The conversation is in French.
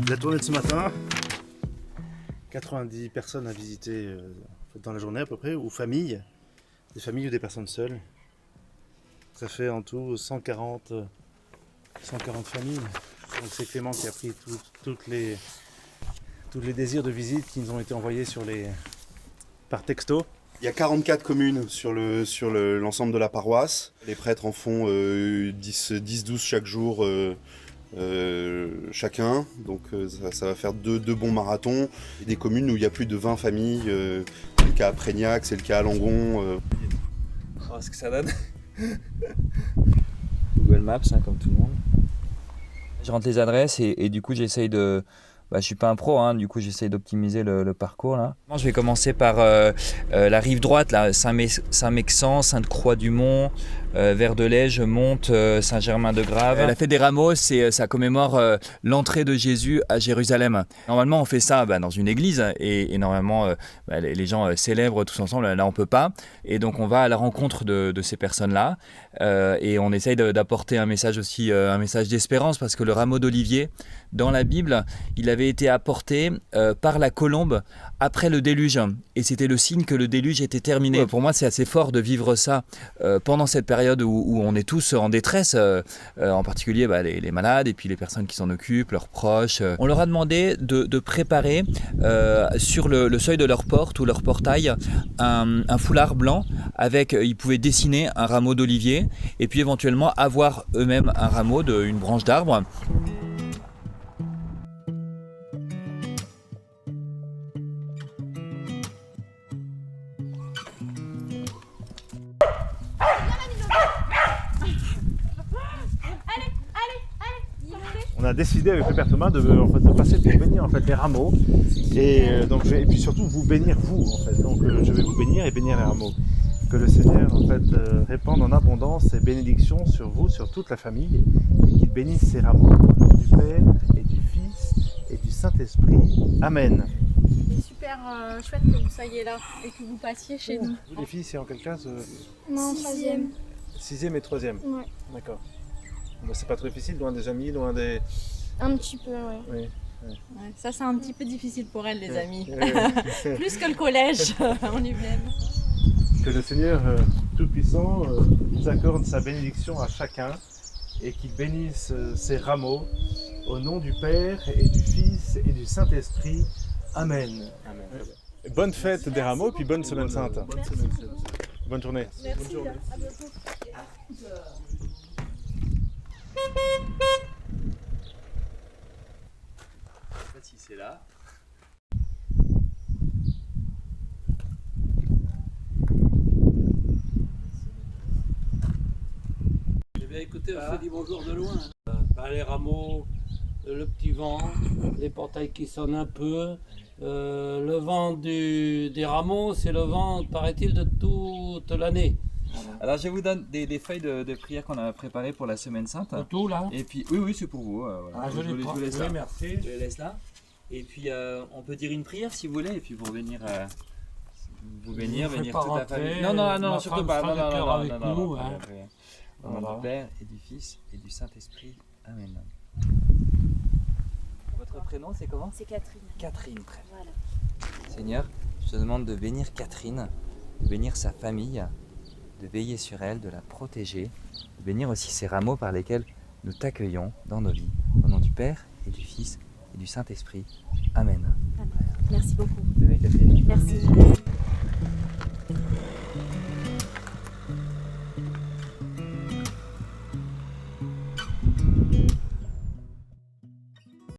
La tournée de ce matin, 90 personnes à visiter dans la journée à peu près, ou familles, des familles ou des personnes seules. Ça fait en tout 140 familles. Donc c'est Clément qui a pris tous les désirs de visite qui nous ont été envoyés par texto. Il y a 44 communes sur l'ensemble de la paroisse. Les prêtres en font 10-12 chaque jour chacun. Donc ça va faire deux bons marathons. Il y a des communes où il y a plus de 20 familles. C'est le cas à Prégnac, c'est le cas à Langon. Oh, ce que ça donne. Google Maps, hein, comme tout le monde. Je rentre les adresses et du coup j'essaye de... je suis pas un pro, hein, du coup j'essaye d'optimiser le parcours là. Je vais commencer par la rive droite, là, Saint-Mexan, Sainte-Croix-du-Mont, Verdelais, je monte Saint-Germain-de-Grave. La fête des rameaux, ça commémore l'entrée de Jésus à Jérusalem. Normalement on fait ça dans une église et normalement les gens célèbrent tous ensemble, là on peut pas. Et donc on va à la rencontre de ces personnes-là et on essaye d'apporter un message aussi, un message d'espérance, parce que le rameau d'olivier dans la Bible, il avait été apporté par la colombe après le déluge et c'était le signe que le déluge était terminé. Pour moi c'est assez fort de vivre ça pendant cette période où on est tous en détresse, en particulier les malades et puis les personnes qui s'en occupent, leurs proches. On leur a demandé de préparer sur le seuil de leur porte ou leur portail un foulard blanc avec, ils pouvaient dessiner un rameau d'olivier et puis éventuellement avoir eux-mêmes un rameau, une branche d'arbre. On a décidé avec le Père Thomas de passer pour bénir les rameaux et puis surtout vous bénir vous en fait. Donc je vais vous bénir et bénir les rameaux. Que le Seigneur répande en abondance ses bénédictions sur vous, sur toute la famille, et qu'il bénisse ces rameaux au nom du Père et du Fils et du Saint-Esprit. Amen. C'est super chouette que vous soyez là et que vous passiez chez nous. Vous les filles, c'est en quelle classe Non, 3e. 6e et 3e. Ouais. D'accord. C'est pas trop difficile, loin des amis, loin des... Un petit peu, ouais. Oui. Ouais, ça c'est un petit peu difficile pour elle, les amis. Plus que le collège en UVM. Que le Seigneur Tout-Puissant nous accorde sa bénédiction à chacun et qu'il bénisse ces rameaux au nom du Père et du Fils et du Saint-Esprit. Amen. Amen. Bonne fête des rameaux et puis bonne semaine sainte. Bonne journée. Merci. Bonne journée. À bientôt. Je sais pas si c'est là. Eh bien écoutez, on se dit bonjour de loin. Les rameaux, le petit vent, les portails qui sonnent un peu. Le vent des rameaux, c'est le vent, paraît-il, de toute l'année. Alors je vous donne des feuilles de prière qu'on a préparées pour la Semaine Sainte. Tout là. Et puis oui c'est pour vous. Voilà. Ah, je les prends. laisse Oui, là. merci. Je les laisse là. Et puis on peut dire une prière si vous voulez, et puis pour venir vous bénir toute la famille. Non, surtout pas. Non, avec nous, hein. Au nom du Père et du Fils et du Saint-Esprit. Amen. Votre prénom c'est comment? C'est Catherine. Catherine, très bien. Voilà. Seigneur, je te demande de bénir Catherine, de bénir sa famille, de veiller sur elle, de la protéger, de bénir aussi ces rameaux par lesquels nous t'accueillons dans nos vies. Au nom du Père et du Fils et du Saint-Esprit. Amen. Merci beaucoup. Catherine. Merci.